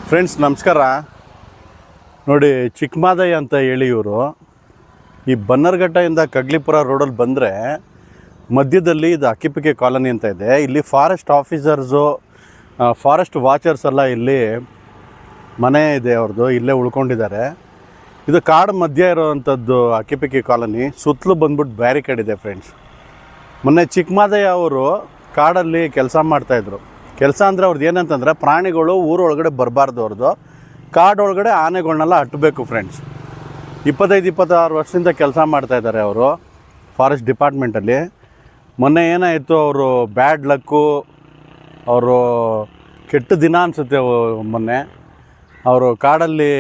Friends ನಮಸ್ಕಾರ. ನೋಡಿ, ಚಿಕ್ಕಮಾದಯ್ಯ ಅಂತ ಹೇಳಿ ಇವರು ಈ ಬನ್ನರ್ಘಟ್ಟದಿಂದ ಕಗ್ಲಿಪುರ ರೋಡಲ್ಲಿ ಬಂದರೆ ಮಧ್ಯದಲ್ಲಿ ಇದು ಅಕ್ಕಿಪಿಕೆ ಕಾಲನಿ ಅಂತ ಇದೆ. ಇಲ್ಲಿ ಫಾರೆಸ್ಟ್ ಆಫೀಸರ್ಸು, ಫಾರೆಸ್ಟ್ ವಾಚರ್ಸ್ ಎಲ್ಲ ಇಲ್ಲಿ ಮನೆ ಇದೆ ಅವ್ರದ್ದು, ಇಲ್ಲೇ ಉಳ್ಕೊಂಡಿದ್ದಾರೆ. ಇದು ಕಾಡು ಮಧ್ಯ ಇರೋವಂಥದ್ದು ಅಕ್ಕಿಪಿಕೆ ಕಾಲನಿ. ಸುತ್ತಲೂ ಬಂದ್ಬಿಟ್ಟು ಬ್ಯಾರಿಕೇಡ್ ಇದೆ ಫ್ರೆಂಡ್ಸ್. ಮೊನ್ನೆ ಚಿಕ್ಕಮಾದಯ್ಯ ಅವರು ಕಾಡಲ್ಲಿ ಕೆಲಸ ಮಾಡ್ತಾಯಿದ್ರು. ಕೆಲಸ ಅಂದರೆ ಅವ್ರದ್ದು ಏನಂತಂದರೆ ಪ್ರಾಣಿಗಳು ಊರೊಳಗಡೆ ಬರಬಾರ್ದು. ಅವ್ರದ್ದು ಕಾಡೊಳಗಡೆ ಆನೆಗಳನ್ನೆಲ್ಲ ಅಟ್ಟಬೇಕು ಫ್ರೆಂಡ್ಸ್. 25-26 ವರ್ಷದಿಂದ ಕೆಲಸ ಮಾಡ್ತಾಯಿದ್ದಾರೆ ಅವರು ಫಾರೆಸ್ಟ್ ಡಿಪಾರ್ಟ್ಮೆಂಟಲ್ಲಿ. ಮೊನ್ನೆ ಏನಾಯಿತು, ಅವರು ಬ್ಯಾಡ್ ಲಕ್ಕು, ಅವರು ಕೆಟ್ಟ ದಿನ ಅನಿಸುತ್ತೆ. ಮೊನ್ನೆ ಅವರು ಕಾಡಲ್ಲಿ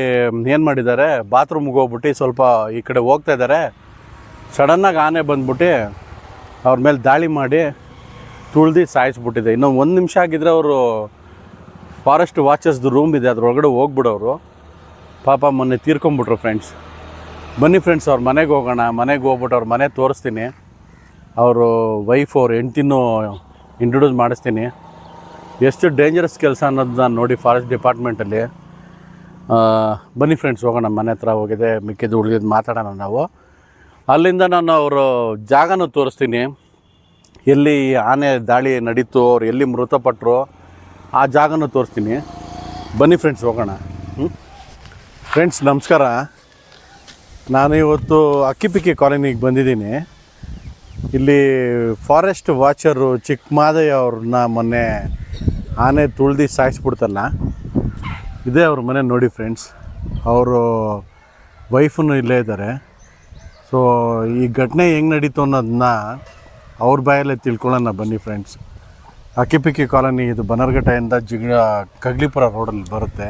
ಏನು ಮಾಡಿದ್ದಾರೆ, ಬಾತ್ರೂಮ್ಗೆ ಹೋಗ್ಬಿಟ್ಟು ಸ್ವಲ್ಪ ಈ ಕಡೆ ಹೋಗ್ತಾಯಿದ್ದಾರೆ. ಸಡನ್ನಾಗಿ ಆನೆ ಬಂದ್ಬಿಟ್ಟು ಅವ್ರ ಮೇಲೆ ದಾಳಿ ಮಾಡಿ ತುಳ್ದು ಸಾಯಿಸ್ಬಿಟ್ಟಿದೆ. ಇನ್ನೂ 1 ನಿಮಿಷ ಆಗಿದ್ದರೆ ಅವರು ಫಾರೆಸ್ಟ್ ವಾಚರ್ಸ್ದು ರೂಮ್ ಇದೆ, ಅದ್ರೊಳಗಡೆ ಹೋಗ್ಬಿಡೋರು. ಪಾಪ ಮೊನ್ನೆ ತೀರ್ಕೊಂಬಿಟ್ರು ಫ್ರೆಂಡ್ಸ್. ಬನ್ನಿ ಫ್ರೆಂಡ್ಸ್, ಅವ್ರ ಮನೆಗೆ ಹೋಗೋಣ. ಮನೆಗೆ ಹೋಗ್ಬಿಟ್ಟು ಅವ್ರ ಮನೆ ತೋರಿಸ್ತೀನಿ. ಅವರು ವೈಫ್, ಅವ್ರ ಹೆಂಡ್ತಿನೂ ಇಂಟ್ರೊಡ್ಯೂಸ್ ಮಾಡಿಸ್ತೀನಿ. ಎಷ್ಟು ಡೇಂಜರಸ್ ಕೆಲಸ ಅನ್ನೋದನ್ನ ನೋಡಿ ಫಾರೆಸ್ಟ್ ಡಿಪಾರ್ಟ್ಮೆಂಟಲ್ಲಿ. ಬನ್ನಿ ಫ್ರೆಂಡ್ಸ್, ಹೋಗೋಣ. ಮನೆ ಹತ್ರ ಹೋಗಿದೆ, ಮಿಕ್ಕಿದ್ದು ಉಳಿದಿದ್ದು ಮಾತಾಡೋಣ ನಾವು. ಅಲ್ಲಿಂದ ನಾನು ಅವರು ಜಾಗನೂ ತೋರಿಸ್ತೀನಿ, ಎಲ್ಲಿ ಆನೆ ದಾಳಿ ನಡೀತು, ಅವ್ರು ಎಲ್ಲಿ ಮೃತಪಟ್ಟರು ಆ ಜಾಗನೂ ತೋರಿಸ್ತೀನಿ. ಬನ್ನಿ ಫ್ರೆಂಡ್ಸ್, ಹೋಗೋಣ. ಫ್ರೆಂಡ್ಸ್ ನಮಸ್ಕಾರ. ನಾನು ಇವತ್ತು ಅಕ್ಕಿಪಿಕೆ ಕಾಲೋನಿಗೆ ಬಂದಿದ್ದೀನಿ. ಇಲ್ಲಿ ಫಾರೆಸ್ಟ್ ವಾಚರು ಚಿಕ್ಕಮಾದಯ್ಯ ಅವ್ರನ್ನ ಮೊನ್ನೆ ಆನೆ ತುಳ್ದು ಸಾಯಿಸ್ಬಿಡ್ತಲ್ಲ, ಇದೇ ಅವ್ರ ಮನೆ ನೋಡಿ ಫ್ರೆಂಡ್ಸ್. ಅವರು ವೈಫನ್ನು ಇಲ್ಲೇ ಇದ್ದಾರೆ. ಸೊ ಈ ಘಟನೆ ಹೆಂಗೆ ನಡೀತು ಅನ್ನೋದನ್ನ ಅವ್ರ ಬಾಯಲ್ಲೇ ತಿಳ್ಕೊಳ್ಳೋಣ ಬನ್ನಿ ಫ್ರೆಂಡ್ಸ್. ಅಕ್ಕಿಪಿಕೆ ಕಾಲೋನಿ ಇದು ಬನ್ನರ್ಘಟ್ಟದಿಂದ ಕಗ್ಲಿಪುರ ರೋಡಲ್ಲಿ ಬರುತ್ತೆ.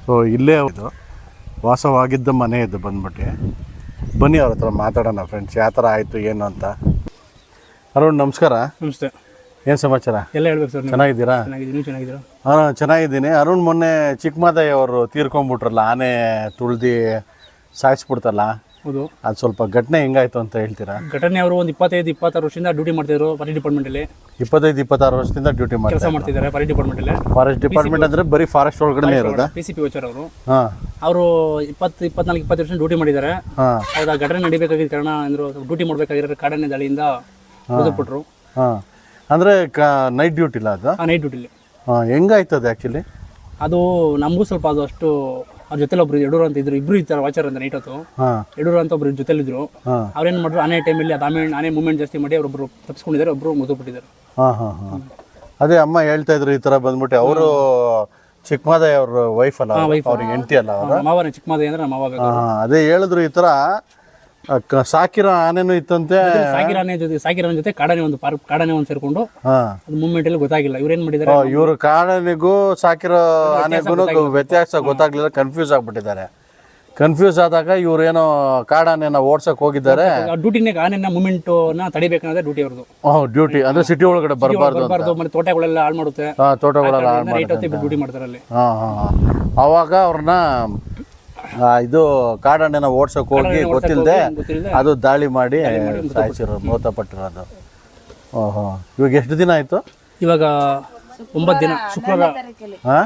ಸೊ ಇಲ್ಲೇ ಇದು ವಾಸವಾಗಿದ್ದ ಮನೆ ಇದು ಬಂದ್ಬಿಟ್ಟು. ಬನ್ನಿ ಅವ್ರ ಹತ್ರ ಮಾತಾಡೋಣ ಫ್ರೆಂಡ್ಸ್, ಯಾವ ಥರ ಆಯಿತು ಏನು ಅಂತ. ಅರುಣ್ ನಮಸ್ಕಾರ. ನಮಸ್ತೆ. ಏನು ಸಮಾಚಾರ? ಎಲ್ಲ ಹೇಳ್ಬೇಕು ಸರ್. ಚೆನ್ನಾಗಿದ್ದೀರಾ? ಚೆನ್ನಾಗಿದ್ದೀರಾ? ಹಾಂ ಚೆನ್ನಾಗಿದ್ದೀನಿ. ಅರುಣ್, ಮೊನ್ನೆ ಚಿಕ್ಕಮಾದಯ್ಯ ಅವರು ತೀರ್ಕೊಂಬಿಟ್ರಲ್ಲ, ಆನೆ ತುಳ್ದು ಸಾಯಿಸ್ಬಿಡ್ತಲ್ಲ, ಹೌದು. ಅದು ಸ್ವಲ್ಪ ಘಟನೆ ಹೆಂಗಾಯ್ತು ಅಂತ ಹೇಳ್ತೀರಾ? ಘಟನೆ ಅವರು ಒಂದು 25-26 ವರ್ಷದಿಂದ ಡ್ಯೂಟಿ ಮಾಡ್ತಿದ್ರು ಫಾರೆಸ್ಟ್ ಡಿಪಾರ್ಟ್ಮೆಂಟಲ್ಲಿ. 25-26 ವರ್ಷದಿಂದ ಡ್ಯೂಟಿ ಕೆಲಸ ಮಾಡ್ತಿದ್ದಾರೆ ಫಾರೆಸ್ಟ್ ಡಿಪಾರ್ಟ್ಮೆಂಟಲ್ಲಿ. ಫಾರೆಸ್ಟ್ ಡಿಪಾರ್ಟ್ಮೆಂಟ್ ಅಂದರೆ ಬರೀ ಫಾರೆಸ್ಟ್ ಒಳಗಡೆ ಇರೋದಾ? PCP ವಾಚರ್ ಅವರು. ಹಾಂ, ಅವರು 24-20 ವರ್ಷ ಡ್ಯೂಟಿ ಮಾಡಿದ್ದಾರೆ. ಹಾಂ, ಹೌದು. ಆ ಘಟನೆ ನಡಿಬೇಕಾಗಿದ್ದ ಕಾರಣ ಅಂದರು, ಡ್ಯೂಟಿ ಮಾಡಬೇಕಾಗಿರೋ ಕಾಡಾನೆ ದಾಳಿಯಿಂದ ಮೃತಪಟ್ಟರು. ಹಾಂ, ಅಂದರೆ ನೈಟ್ ಡ್ಯೂಟಿ ಇಲ್ಲ ಅದು? ನೈಟ್ ಡ್ಯೂಟಿಲಿ. ಹಾಂ, ಹೆಂಗಾಯ್ತು ಅದು ಆ್ಯಕ್ಚುಲಿ? ಅದು ನಮಗೂ ಸ್ವಲ್ಪ ಅದು ಅಷ್ಟು, ಅವ್ರ ಜೊತೆಲಿ ಒಬ್ರು ಯಡೂರು ಅಂತ ಇದ್ರು, ಇಬ್ರು ಇರ್ತಾರೆ ವಾಚರ್ ಅಂತ ನೈಟ್ ಹೊತ್ತು. ಯಡೂರು ಅಂತ ಒಬ್ರು ಜೊತೆಲಿದ್ರು. ಅವ್ರೇನು ಮಾಡಿದ್ರು, ಆನೆ ಟೈಮಲ್ಲಿ ಅದು ಆನೆ ಮೂವ್ಮೆಂಟ್ ಜಾಸ್ತಿ ಮಾಡಿ ಅವರೊಬ್ರು ತಪ್ಪಿಸ್ಕೊಂಡಿದ್ದಾರೆ, ಒಬ್ರು ಮೃತಪಟ್ಟಿದ್ದಾರೆ. ಹಾಂ ಹಾಂ ಹಾಂ. ಅದೇ ಅಮ್ಮ ಹೇಳ್ತಾ ಇದ್ರು ಈ ಥರ ಬಂದ್ಬಿಟ್ಟು. ಅವರು ಚಿಕ್ಕಮಾದಯ್ಯ ಅವ್ರ ವೈಫ್ ಅಲ್ಲ, ಅವ್ರಿಗೆ ಹೆಂಡತಿ ಅಲ್ಲ ಅವರು? ಮಾವನೇ. ಚಿಕ್ಕಮಾದಯ್ಯ ಅಂದ್ರೆ ನಮ್ಮ ಮಾವ. ಅದೇ ಹೇಳಿದ್ರು ಈ ಥರ ಸಾಕಿರೋ ಆನೆನೂ ಇತ್ತಂತೆ. ಸಾಕಿರೋ ಜೊತೆ ಕಾಡಾನೆ ಒಂದು ಕಾಡಾನೆ ಒಂದು ಸೇರ್ಕೊಂಡು ಅದು ಮೂವ್ಮೆಂಟ್ ಅಲ್ಲಿ ಗೊತ್ತಾಗಿಲ್ಲ. ಇವ್ರೇನ್ ಮಾಡಿದ್ದಾರೆ, ಇವರು ಕಾಡಾನೆಗೂ ಸಾಕಿರೋ ಆನೆಗೂ ವ್ಯತ್ಯಾಸ ಗೊತ್ತಾಗ್ಲಿಲ್ಲ, ಕನ್ಫ್ಯೂಸ್ ಆಗ್ಬಿಟ್ಟಿದ್ದಾರೆ. ಕನ್ಫ್ಯೂಸ್ ಆದಾಗ ಇವ್ರೇನೋ ಕಾಡಾನೆನ ಓಡ್ಸಕ್ ಹೋಗಿದ್ದಾರೆ. ಡ್ಯೂಟಿನೇ ಆನೆನ ಮೂವ್ಮೆಂಟ್ ನ ತಡಿಬೇಕನ್ನೋದೇ ಡ್ಯೂಟಿ ಅವ್ರದ್ದು. ಡ್ಯೂಟಿ ಅಂದ್ರೆ ಸಿಟಿ ಒಳಗಡೆ ಬರಬಾರ್ದು, ಮತ್ತೆ ತೋಟಗಳೆಲ್ಲ ಹಾಳು ಮಾಡುತ್ತೆ. ತೋಟಗಳೆಲ್ಲ ಡ್ಯೂಟಿ ಮಾಡ್ತಾರೆ ಅಲ್ಲಿ. ಅವಾಗ ಅವ್ರನ್ನ ಇದು ಕಾಡಾನೆನ ಓಡ್ಸಕ್ ಹೋಗಿ ಗೊತ್ತಿಲ್ಲದೆ ಅದು ದಾಳಿ ಮಾಡಿ ಸಾಯಿಸಿರೋ, ಮೃತಪಟ್ಟಿರೋದು. ಓಹೋ, ಇವಾಗ ಎಷ್ಟು ದಿನ ಆಯ್ತು? ಇವಾಗ 9 ದಿನ. ಶುಕ್ರವಾರ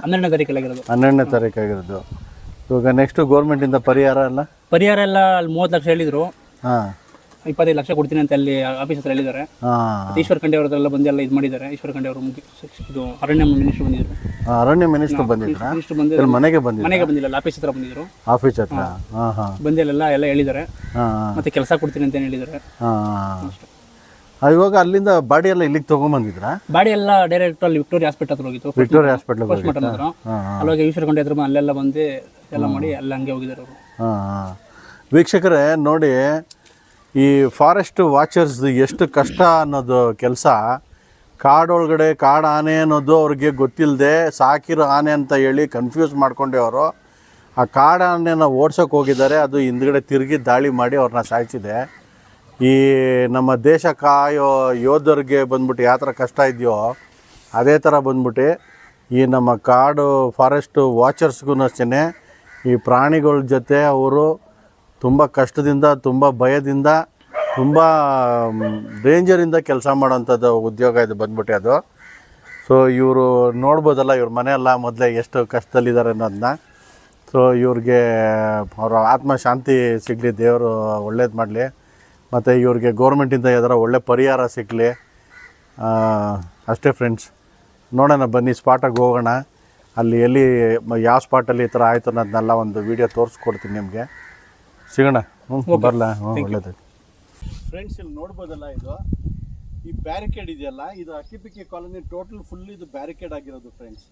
12ನೇ ತಾರೀಕಲ್ಲಿ ಆಗಿರೋದು. 12ನೇ ತಾರೀಕು ಆಗಿರೋದು. ಇವಾಗ ನೆಕ್ಸ್ಟ್ ಗೌರ್ಮೆಂಟ್ ಇಂದ ಪರಿಹಾರ ಎಲ್ಲ ಅಲ್ಲಿ 30 ಲಕ್ಷ ಹೇಳಿದ್ರು. 25 ಲಕ್ಷ ಕೊಡ್ತೀನಿ ಅಂತ ಅಲ್ಲಿ ಆಫೀಸ್ ಹತ್ರ ಹೇಳಿದ್ದಾರೆ. ಈಶ್ವರ್ ಖಂಡೆ ಅವರೆಲ್ಲ ಬಂದು ಎಲ್ಲ ಇದು ಮಾಡಿದ್ದಾರೆ. ಈಶ್ವರ್ ಖಂಡೆ ಅವರು ಇದು ಅರಣ್ಯ ಮಿನಿಸ್ಟರ್ ಬಂದಿದ್ರು. ಅರಣ್ಯ ಮಿನಿಸ್ಟರ್ ಬಂದಿದ್ರು. ಮನೆಗೆ ಬಂದಿಲ್ಲ, ಆಫೀಸ್ ಹತ್ರ ಬಂದಿದ್ರು. ಆಫೀಸ್ ಹತ್ರ ಬಂದು ಎಲ್ಲ ಹೇಳಿದ್ದಾರೆ. ಮತ್ತೆ ಕೆಲಸ ಕೊಡ್ತೀನಿ ಅಂತ ಹೇಳಿದ್ದಾರೆ. ಇವಾಗ ಅಲ್ಲಿಂದ ಬಾಡಿ ಎಲ್ಲ ಇಲ್ಲಿಗೆ ತಗೊಂಡ್ಬಂದಿದ್ರ? ಬಾಡಿ ಎಲ್ಲ ಡೈರೆಕ್ಟ್ ಅಲ್ಲಿ ವಿಕ್ಟೋರಿಯಾ ಹಾಸ್ಪಿಟಲ್ ಹತ್ರ ಹೋಗಿತ್ತು. ವಿಕ್ಟೋರಿಯಾ ಹಾಸ್ಪಿಟಲ್ ಪೋಸ್ಟ್ ಮಾರ್ಟಮ್ ಹತ್ರ. ಅಲ್ಲಿಗೆ ಈಶ್ವರ್ ಖಂಡೆ ಹತ್ರ ಅಲ್ಲೆಲ್ಲ ಬಂದು ಎಲ್ಲ ಮಾಡಿ ಎಲ್ಲ ಹಂಗೆ ಹೋಗಿದ್ದಾರೆ ಅವರು. ವೀಕ್ಷಕರೇ ನೋಡಿ, ಈ ಫಾರೆಸ್ಟ್ ವಾಚರ್ಸ್ ಎಷ್ಟು ಕಷ್ಟ ಅನ್ನೋದು ಕೆಲಸ. ಕಾಡೊಳಗಡೆ ಕಾಡು ಆನೆ ಅನ್ನೋದು ಅವ್ರಿಗೆ ಗೊತ್ತಿಲ್ಲದೆ ಸಾಕಿರೋ ಆನೆ ಅಂತ ಹೇಳಿ ಕನ್ಫ್ಯೂಸ್ ಮಾಡ್ಕೊಂಡೆ ಅವರು ಆ ಕಾಡು ಆನೆನ ಓಡ್ಸೋಕೆ ಹೋಗಿದ್ದಾರೆ. ಅದು ಹಿಂದ್ಗಡೆ ತಿರುಗಿ ದಾಳಿ ಮಾಡಿ ಅವ್ರನ್ನ ಸಾಯಿಸಿದೆ. ಈ ನಮ್ಮ ದೇಶ ಕಾಯೋ ಯೋಧರಿಗೆ ಬಂದ್ಬಿಟ್ಟು ಯಾವ ಥರ ಕಷ್ಟ ಇದೆಯೋ ಅದೇ ಥರ ಬಂದ್ಬಿಟ್ಟು ಈ ನಮ್ಮ ಕಾಡು ಫಾರೆಸ್ಟ್ ವಾಚರ್ಸ್ಗೂ ಅಷ್ಟೇ ಈ ಪ್ರಾಣಿಗಳ ಜೊತೆ ಅವರು ತುಂಬ ಕಷ್ಟದಿಂದ, ತುಂಬ ಭಯದಿಂದ, ತುಂಬ ಡೇಂಜರಿಂದ ಕೆಲಸ ಮಾಡೋಂಥದ್ದು ಉದ್ಯೋಗ ಇದು ಬಂದ್ಬಿಟ್ಟು ಅದು. ಸೊ ಸೊ ಇವರು ನೋಡ್ಬೋದಲ್ಲ ಇವ್ರ ಮನೆಯೆಲ್ಲ ಮೊದಲೇ ಎಷ್ಟು ಕಷ್ಟದಲ್ಲಿದ್ದಾರೆ ಅನ್ನೋದನ್ನ. ಸೊ ಇವ್ರಿಗೆ ಅವರ ಆತ್ಮ ಶಾಂತಿ ಸಿಗಲಿ, ದೇವರು ಒಳ್ಳೇದು ಮಾಡಲಿ, ಮತ್ತು ಇವ್ರಿಗೆ ಗೌರ್ಮೆಂಟಿಂದ ಯಾವ್ದಾರ ಒಳ್ಳೆ ಪರಿಹಾರ ಸಿಗಲಿ ಅಷ್ಟೇ ಫ್ರೆಂಡ್ಸ್. ನೋಡೋಣ ಬನ್ನಿ, ಸ್ಪಾಟಾಗಿ ಹೋಗೋಣ. ಅಲ್ಲಿ ಎಲ್ಲಿ ಯಾವ ಸ್ಪಾಟಲ್ಲಿ ಈ ಥರ ಆಯಿತು ಅನ್ನೋದನ್ನೆಲ್ಲ ಒಂದು ವೀಡಿಯೋ ತೋರಿಸ್ಕೊಡ್ತೀನಿ ನಿಮಗೆ. ಸಿಗೋಣ. ಬರಲ್ಲ. ಒಳ್ಳೇದು ಫ್ರೆಂಡ್ಸ್. ಇಲ್ಲಿ ನೋಡ್ಬೋದಲ್ಲ, ಇದು ಈ ಬ್ಯಾರಿಕೇಡ್ ಇದೆಯಲ್ಲ, ಇದು ಅಕ್ಕಿಪಿಕ್ಕಿ ಕಾಲೋನಿ ಟೋಟಲ್ ಫುಲ್ ಇದು ಬ್ಯಾರಿಕೇಡ್ ಆಗಿರೋದು ಫ್ರೆಂಡ್ಸ್.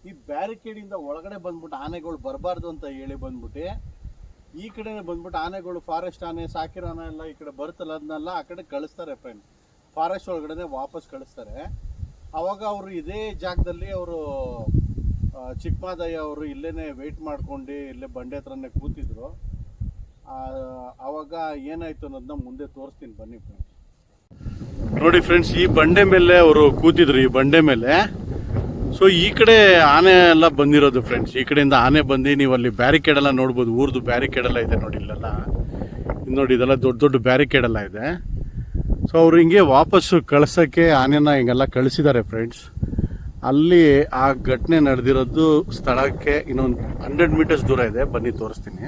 ಈ ಬ್ಯಾರಿಕೇಡಿಂದ ಒಳಗಡೆ ಬಂದ್ಬಿಟ್ಟು ಆನೆಗಳು ಬರಬಾರ್ದು ಅಂತ ಹೇಳಿ ಬಂದ್ಬಿಟ್ಟು ಈ ಕಡೆನೇ ಬಂದ್ಬಿಟ್ಟು ಆನೆಗಳು, ಫಾರೆಸ್ಟ್ ಆನೆ, ಸಾಕಿರೋ ಆನೆ ಎಲ್ಲ ಈ ಕಡೆ ಬರುತ್ತಲ್ಲ, ಅದನ್ನೆಲ್ಲ ಆ ಕಡೆ ಕಳಿಸ್ತಾರೆ ಫ್ರೆಂಡ್ಸ್. ಫಾರೆಸ್ಟ್ ಒಳಗಡೆ ವಾಪಸ್ ಕಳಿಸ್ತಾರೆ. ಆವಾಗ ಅವರು ಇದೇ ಜಾಗದಲ್ಲಿ ಅವರು ಚಿಕ್ಕಮಾದಯ್ಯ ಅವರು ಇಲ್ಲೇ ವೆಯ್ಟ್ ಮಾಡ್ಕೊಂಡು ಇಲ್ಲೇ ಬಂಡೆ ಹತ್ರನೇ ಕೂತಿದ್ರು. ಆವಾಗ ಏನಾಯ್ತು ಅನ್ನೋದನ್ನ ಮುಂದೆ ತೋರಿಸ್ತೀನಿ ಬನ್ನಿ ಫ್ರೆಂಡ್ಸ್. ನೋಡಿ ಫ್ರೆಂಡ್ಸ್, ಈ ಬಂಡೆ ಮೇಲೆ ಅವರು ಕೂತಿದ್ರು, ಈ ಬಂಡೆ ಮೇಲೆ. ಸೊ ಈ ಕಡೆ ಆನೆ ಎಲ್ಲ ಬಂದಿರೋದು ಫ್ರೆಂಡ್ಸ್. ಈ ಕಡೆಯಿಂದ ಆನೆ ಬಂದು ನೀವು ಅಲ್ಲಿ ಬ್ಯಾರಿಕೇಡ್ ಎಲ್ಲ ನೋಡ್ಬೋದು, ಊರ್ದು ಬ್ಯಾರಿಕೇಡ್ ಎಲ್ಲ ಇದೆ ನೋಡಿ ಇಲ್ಲೆಲ್ಲ. ನೋಡಿ ಇದೆಲ್ಲ ದೊಡ್ಡ ದೊಡ್ಡ ಬ್ಯಾರಿಕೇಡ್ ಎಲ್ಲ ಇದೆ. ಸೊ ಅವ್ರು ಹಿಂಗೆ ವಾಪಸ್ಸು ಕಳ್ಸೋಕ್ಕೆ ಆನೆನ ಹಿಂಗೆಲ್ಲ ಕಳಿಸಿದ್ದಾರೆ ಫ್ರೆಂಡ್ಸ್. ಅಲ್ಲಿ ಆ ಘಟನೆ ನಡೆದಿರೋದು ಸ್ಥಳಕ್ಕೆ ಇನ್ನೊಂದು 100 ಮೀಟರ್ಸ್ ದೂರ ಇದೆ, ಬನ್ನಿ ತೋರಿಸ್ತೀನಿ.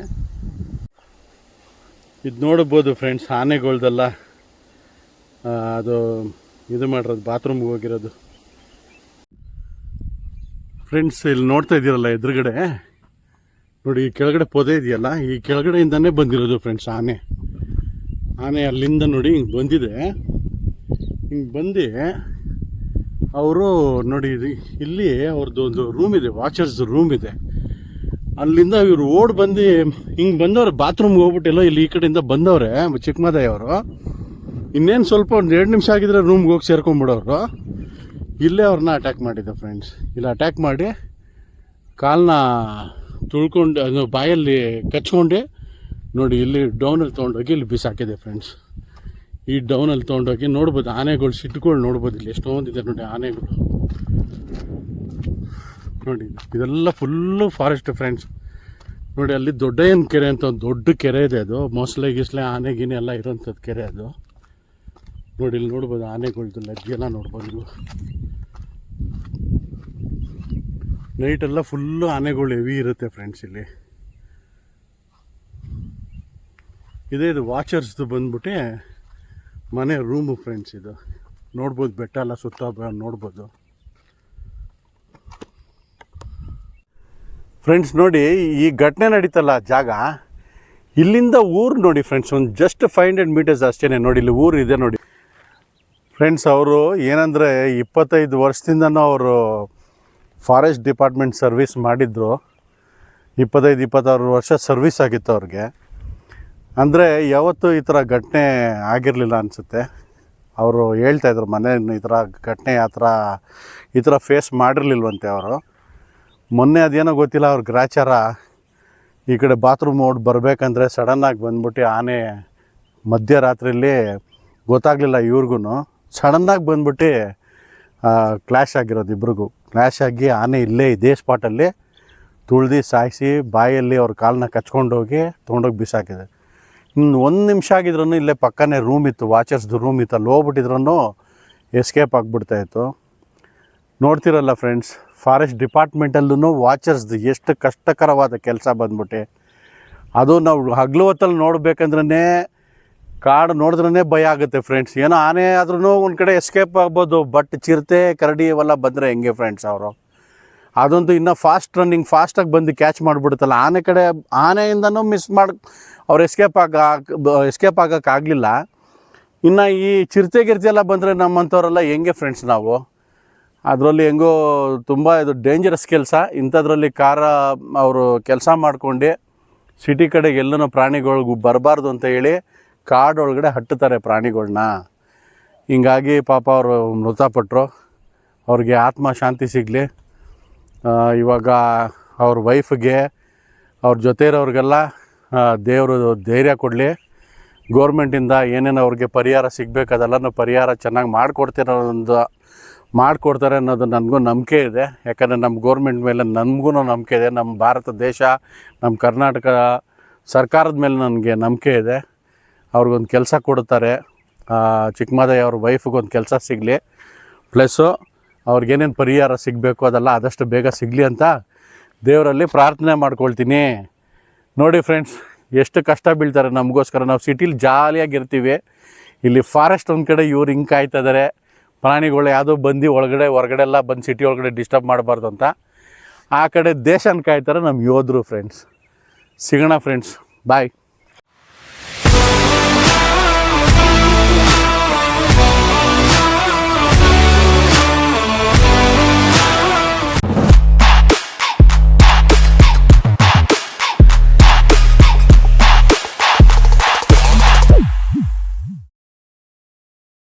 ಇದು ನೋಡ್ಬೋದು ಫ್ರೆಂಡ್ಸ್, ಆನೆಗಳ್ದೆಲ್ಲ ಅದು ಇದು ಮಾಡಿರೋದು, ಬಾತ್ರೂಮ್ಗೆ ಹೋಗಿರೋದು ಫ್ರೆಂಡ್ಸ್. ಇಲ್ಲಿ ನೋಡ್ತಾ ಇದ್ದೀರಲ್ಲ ಎದುರುಗಡೆ ನೋಡಿ, ಈ ಕೆಳಗಡೆ ಪೊದೆ ಇದೆಯಲ್ಲ, ಈ ಕೆಳಗಡೆಯಿಂದನೇ ಬಂದಿರೋದು ಫ್ರೆಂಡ್ಸ್ ಆನೆ. ಅಲ್ಲಿಂದ ನೋಡಿ ಹಿಂಗೆ ಬಂದಿದೆ. ಹಿಂಗೆ ಬಂದು ಅವರು ನೋಡಿ ಇಲ್ಲಿ ಅವ್ರದ್ದು ಒಂದು ರೂಮ್ ಇದೆ, ವಾಚರ್ಸ್ ರೂಮ್ ಇದೆ. ಅಲ್ಲಿಂದ ಇವರು ಓಡ್ ಬಂದು ಹಿಂಗೆ ಬಂದವ್ರೆ, ಬಾತ್ರೂಮ್ಗೆ ಹೋಗ್ಬಿಟ್ಟಿಲ್ಲ ಇಲ್ಲಿ ಈ ಕಡೆಯಿಂದ ಬಂದವ್ರೆ ಚಿಕ್ಕಮಾದಯ್ಯ ಅವರು. ಇನ್ನೇನು ಸ್ವಲ್ಪ ಒಂದು 2 ನಿಮಿಷ ಆಗಿದ್ರೆ ರೂಮ್ಗೆ ಹೋಗಿ ಸೇರ್ಕೊಂಡ್ಬಿಡೋರು. ಇಲ್ಲೇ ಅವ್ರನ್ನ ಅಟ್ಯಾಕ್ ಮಾಡಿದ್ದೆ ಫ್ರೆಂಡ್ಸ್. ಇಲ್ಲಿ ಅಟ್ಯಾಕ್ ಮಾಡಿ ಕಾಲನ್ನ ತುಳ್ಕೊಂಡು ಅದು ಬಾಯಲ್ಲಿ ಕಚ್ಕೊಂಡು ನೋಡಿ ಇಲ್ಲಿ ಡೌನಲ್ಲಿ ತೊಗೊಂಡೋಗಿ ಇಲ್ಲಿ ಬಿಸಾಕಿದೆ ಫ್ರೆಂಡ್ಸ್. ಈ ಡೌನಲ್ಲಿ ತೊಗೊಂಡೋಗಿ ನೋಡ್ಬೋದು ಆನೆಗಳು, ಸಿಟ್ಟುಗಳು ನೋಡ್ಬೋದು. ಇಲ್ಲಿ ಎಷ್ಟೊಂದಿದೆ ನೋಡಿ ಆನೆಗಳು. ನೋಡಿ ಇದೆಲ್ಲ ಫುಲ್ಲು ಫಾರೆಸ್ಟ್ ಫ್ರೆಂಡ್ಸ್. ನೋಡಿ ಅಲ್ಲಿ ದೊಡ್ಡಯ್ಯನ ಕೆರೆ ಅಂತ ಒಂದು ದೊಡ್ಡ ಕೆರೆ ಇದೆ, ಅದು ಮೊಸಳೆ ಗಿಸ್ಲೆ ಆನೆ ಗಿನೆ ಎಲ್ಲ ಇರೋಂಥದ್ದು ಕೆರೆ ಅದು. ನೋಡಿ ಇಲ್ಲಿ ನೋಡ್ಬೋದು ಆನೆಗಳ್ದು ಲಗ್ಗೆಲ್ಲ ನೋಡ್ಬೋದು. ನೈಟೆಲ್ಲ ಫುಲ್ಲು ಆನೆಗಳು ಹೆವಿ ಇರುತ್ತೆ ಫ್ರೆಂಡ್ಸ್ ಇಲ್ಲಿ. ಇದು ವಾಚರ್ಸ್ದು ಬಂದ್ಬಿಟ್ಟು ಮನೆ ರೂಮು ಫ್ರೆಂಡ್ಸ್. ಇದು ನೋಡ್ಬೋದು, ಬೆಟ್ಟ ಎಲ್ಲ ಸುತ್ತ ನೋಡ್ಬೋದು ಫ್ರೆಂಡ್ಸ್. ನೋಡಿ ಈ ಘಟನೆ ನಡೀತಲ್ಲ ಜಾಗ, ಇಲ್ಲಿಂದ ಊರು ನೋಡಿ ಫ್ರೆಂಡ್ಸ್, ಒಂದು ಜಸ್ಟ್ 500 ಮೀಟರ್ಸ್ ಅಷ್ಟೇ. ನೋಡಿ ಇಲ್ಲಿ ಊರು ಇದೆ ನೋಡಿ ಫ್ರೆಂಡ್ಸ್. ಅವರು ಏನಂದರೆ 25 ವರ್ಷದಿಂದನೂ ಅವರು ಫಾರೆಸ್ಟ್ ಡಿಪಾರ್ಟ್ಮೆಂಟ್ ಸರ್ವಿಸ್ ಮಾಡಿದ್ರು. 25-26 ವರ್ಷ ಸರ್ವಿಸ್ ಆಗಿತ್ತು ಅವ್ರಿಗೆ. ಅಂದರೆ ಯಾವತ್ತೂ ಈ ಥರ ಘಟನೆ ಆಗಿರಲಿಲ್ಲ ಅನಿಸುತ್ತೆ. ಅವರು ಹೇಳ್ತಾಯಿದ್ರು ಮನೆ ಈ ಥರ ಘಟನೆ ಈ ಥರ ಫೇಸ್ ಮಾಡಿರಲಿಲ್ವಂತೆ ಅವರು. ಮೊನ್ನೆ ಅದೇನೋ ಗೊತ್ತಿಲ್ಲ, ಅವ್ರ ಗ್ರಾಚಾರ ಈ ಕಡೆ ಬಾತ್ರೂಮ್ ಓಡ್ ಬರಬೇಕಂದ್ರೆ ಸಡನ್ನಾಗಿ ಬಂದ್ಬಿಟ್ಟು ಆನೆ ಮಧ್ಯರಾತ್ರಿಯಲ್ಲಿ ಗೊತ್ತಾಗಲಿಲ್ಲ ಇವ್ರಿಗೂ. ಸಡನ್ನಾಗಿ ಬಂದ್ಬಿಟ್ಟು ಕ್ಲ್ಯಾಶ್ ಆಗಿರೋದು ಇಬ್ರಿಗೂ. ಕ್ಲ್ಯಾಶ್ ಆಗಿ ಆನೆ ಇಲ್ಲೇ ಇದೇ ಸ್ಪಾಟಲ್ಲಿ ತುಳ್ದು ಸಾಯಿಸಿ ಬಾಯಲ್ಲಿ ಅವ್ರ ಕಾಲನ್ನ ಕಚ್ಕೊಂಡೋಗಿ ತೊಗೊಂಡೋಗಿ ಬಿಸಾಕಿದೆ. ಇನ್ನು 1 ನಿಮಿಷ ಆಗಿದ್ರೂ ಇಲ್ಲೇ ಪಕ್ಕನೇ ರೂಮ್ ಇತ್ತು, ವಾಚರ್ಸ್ದು ರೂಮ್ ಇತ್ತು. ಅಲ್ಲಿ ಹೋಗ್ಬಿಟ್ಟಿದ್ರೂ ಎಸ್ಕೇಪ್ ಆಗಿಬಿಡ್ತಾಯಿತ್ತು. ನೋಡ್ತಿರಲ್ಲ ಫ್ರೆಂಡ್ಸ್, ಫಾರೆಸ್ಟ್ ಡಿಪಾರ್ಟ್ಮೆಂಟಲ್ಲೂ ವಾಚರ್ಸ್ದು ಎಷ್ಟು ಕಷ್ಟಕರವಾದ ಕೆಲಸ ಬಂದ್ಬಿಟ್ಟು. ಅದು ನಾವು ಹಗಲು ಹೊತ್ತಲ್ಲಿ ನೋಡಬೇಕಂದ್ರೇ ಕಾಡು ನೋಡಿದ್ರೇ ಭಯ ಆಗುತ್ತೆ ಫ್ರೆಂಡ್ಸ್. ಏನೋ ಆನೆ ಆದ್ರೂ ಒಂದು ಕಡೆ ಎಸ್ಕೇಪ್ ಆಗ್ಬೋದು, ಬಟ್ ಚಿರತೆ ಕರಡಿ ಇವೆಲ್ಲ ಬಂದರೆ ಹೆಂಗೆ ಫ್ರೆಂಡ್ಸ್ ಅವರು. ಅದಂತೂ ಇನ್ನೂ ಫಾಸ್ಟಾಗಿ ಬಂದು ಕ್ಯಾಚ್ ಮಾಡಿಬಿಡುತ್ತಲ್ಲ. ಆನೆಯಿಂದನೂ ಮಿಸ್ ಅವ್ರು ಎಸ್ಕೇಪ್ ಆಗೋಕ್ಕಾಗಲಿಲ್ಲ. ಇನ್ನು ಈ ಚಿರತೆ ಎಲ್ಲ ಬಂದರೆ ನಮ್ಮಂಥವರೆಲ್ಲ ಹೆಂಗೆ ಫ್ರೆಂಡ್ಸ್ ನಾವು. ಅದರಲ್ಲಿ ಹೆಂಗೋ ತುಂಬ ಇದು ಡೇಂಜರಸ್ ಕೆಲಸ. ಇಂಥದ್ರಲ್ಲಿ ಅವರು ಕೆಲಸ ಮಾಡ್ಕೊಂಡು ಸಿಟಿ ಕಡೆಗೆ ಎಲ್ಲನೂ ಪ್ರಾಣಿಗಳಿಗೂ ಬರಬಾರ್ದು ಅಂತ ಹೇಳಿ ಕಾಡೊಳಗಡೆ ಹಟ್ಟುತ್ತಾರೆ ಪ್ರಾಣಿಗಳ್ನ. ಹಿಂಗಾಗಿ ಪಾಪ ಅವರು ಮೃತಪಟ್ಟರು. ಅವ್ರಿಗೆ ಆತ್ಮ ಶಾಂತಿ ಸಿಗಲಿ. ಇವಾಗ ಅವ್ರ ವೈಫ್ಗೆ, ಅವ್ರ ಜೊತೆ ಇರೋರಿಗೆಲ್ಲ ದೇವರು ಧೈರ್ಯ ಕೊಡಲಿ. ಗೋರ್ಮೆಂಟಿಂದ ಏನೇನು ಅವ್ರಿಗೆ ಪರಿಹಾರ ಸಿಗಬೇಕು ಅದೆಲ್ಲನೂ ಪರಿಹಾರ ಚೆನ್ನಾಗಿ ಮಾಡಿಕೊಡ್ತಾರೆ ಅನ್ನೋದು ನನಗೂ ನಂಬಿಕೆ ಇದೆ. ಯಾಕಂದರೆ ನಮ್ಮ ಗೋರ್ಮೆಂಟ್ ಮೇಲೆ ನಮಗೂ ನಂಬಿಕೆ ಇದೆ. ನಮ್ಮ ಭಾರತ ದೇಶ, ನಮ್ಮ ಕರ್ನಾಟಕ ಸರ್ಕಾರದ ಮೇಲೆ ನನಗೆ ನಂಬಿಕೆ ಇದೆ. ಅವ್ರಿಗೊಂದು ಕೆಲಸ ಕೊಡುತ್ತಾರೆ. ಚಿಕ್ಕಮಾದಯ್ಯ ಅವ್ರ ವೈಫ್ಗೊಂದು ಕೆಲಸ ಸಿಗಲಿ. ಪ್ಲಸ್ಸು ಅವ್ರಿಗೇನೇನು ಪರಿಹಾರ ಸಿಗಬೇಕು ಅದೆಲ್ಲ ಆದಷ್ಟು ಬೇಗ ಸಿಗಲಿ ಅಂತ ದೇವರಲ್ಲಿ ಪ್ರಾರ್ಥನೆ ಮಾಡ್ಕೊಳ್ತೀನಿ. ನೋಡಿ ಫ್ರೆಂಡ್ಸ್, ಎಷ್ಟು ಕಷ್ಟ ಬೀಳ್ತಾರೆ ನಮಗೋಸ್ಕರ. ನಾವು ಸಿಟಿಲಿ ಜಾಲಿಯಾಗಿರ್ತೀವಿ, ಇಲ್ಲಿ ಫಾರೆಸ್ಟ್ ಒಂದು ಕಡೆ ಇವ್ರು ಹಿಂಗೆ ಕಾಯ್ತಾ ಇದ್ದಾರೆ, ಪ್ರಾಣಿಗಳು ಯಾವುದೋ ಬಂದು ಹೊರಗಡೆ ಎಲ್ಲ ಬಂದು ಸಿಟಿ ಒಳಗಡೆ ಡಿಸ್ಟರ್ಬ್ ಮಾಡಬಾರ್ದು ಅಂತ. ಆ ಕಡೆ ದೇಶನ ಕಾಯ್ತಾರೆ ನಮ್ಮ ಯೋಧರು ಫ್ರೆಂಡ್ಸ್. ಸಿಗೋಣ ಫ್ರೆಂಡ್ಸ್, ಬಾಯ್.